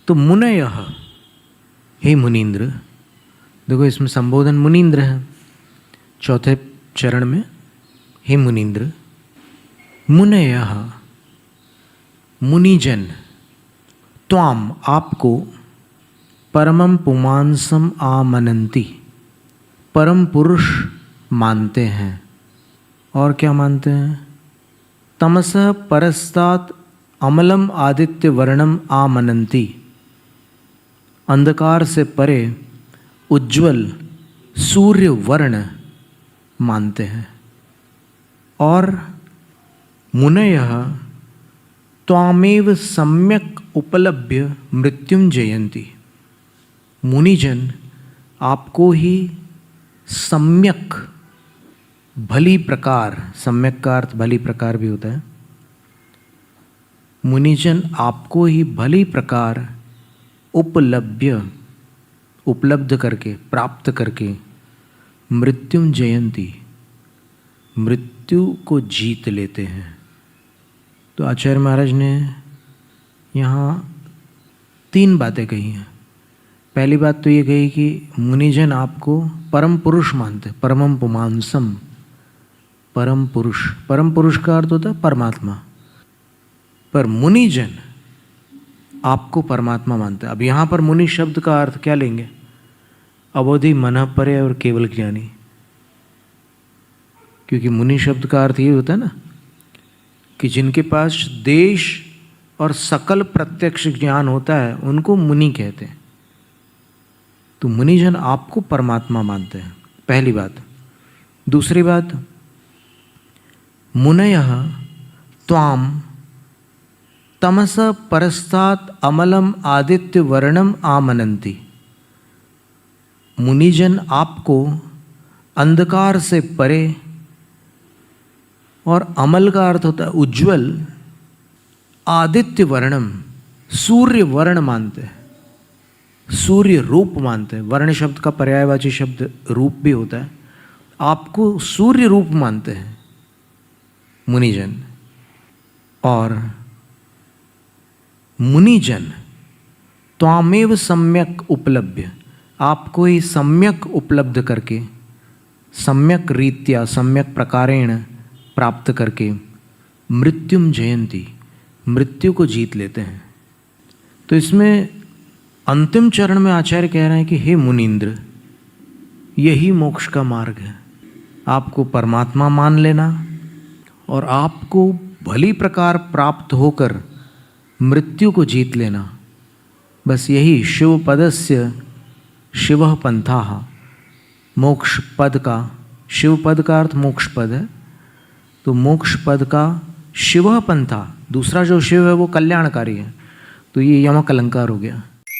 तो मुनयः, हे मुनीन्द्र, देखो इसमें संबोधन मुनीन्द्र है चौथे चरण में। हे मुनीन्द्र, मुनयः मुनिजन, त्वाम आपको, परमं पुमांसम आमनन्ति परम पुरुष मानते हैं। और क्या मानते हैं? तमसः परस्तात् अमलम आदित्य वर्णम आमनन्ति, अंधकार से परे उज्ज्वल सूर्य वर्ण मानते हैं। और मुनयः त्वामेव सम्यक उपलभ्य मृत्युं जयन्ति, मुनिजन आपको ही सम्यक, भली प्रकार, सम्यक का अर्थ भली प्रकार भी होता है, मुनिजन आपको ही भली प्रकार उपलभ्य, उपलब्ध करके, प्राप्त करके, मृत्युं जयन्ति, मृत्यु को जीत लेते हैं। तो आचार्य महाराज ने यहाँ 3 बातें कही हैं। पहली बात तो ये कही कि मुनिजन आपको परम पुरुष मानते, परमं पुमांसम, परम पुरुष। परम पुरुष का अर्थ होता है परमात्मा, पर मुनिजन आपको परमात्मा मानते हैं। अब यहाँ पर मुनि शब्द का अर्थ क्या लेंगे? अबोधि, मनः परे और केवल ज्ञानी। क्योंकि मुनि शब्द का अर्थ ये होता है ना कि जिनके पास देश और सकल प्रत्यक्ष ज्ञान होता है उनको मुनि कहते हैं। तो मुनिजन आपको परमात्मा मानते हैं, पहली बात। दूसरी बात, मुनयः त्वाम तमस परस्तात् अमलम आदित्य वर्णम आमनन्ति, मुनिजन आपको अंधकार से परे, और अमल का अर्थ होता है उज्ज्वल, आदित्य वर्णम, सूर्य वर्ण मानते हैं, सूर्य रूप मानते हैं। वर्ण शब्द का पर्यायवाची शब्द रूप भी होता है। आपको सूर्य रूप मानते हैं मुनिजन। और मुनिजन त्वामेव सम्यक उपलभ्य, आपको ही सम्यक उपलब्ध करके, सम्यक रीत्या, सम्यक प्रकारेण प्राप्त करके, मृत्युम जयंती, मृत्यु को जीत लेते हैं। तो इसमें अंतिम चरण में आचार्य कह रहे हैं कि हे मुनीन्द्र, यही मोक्ष का मार्ग है। आपको परमात्मा मान लेना और आपको भली प्रकार प्राप्त होकर मृत्यु को जीत लेना, बस यही शिव पदस्य शिवः पंथाः, मोक्ष पद का, शिव पद का अर्थ मोक्ष पद है, तो मोक्ष पद का शिवः पंथा, दूसरा जो शिव है वो कल्याणकारी है, तो ये यमक अलंकार हो गया।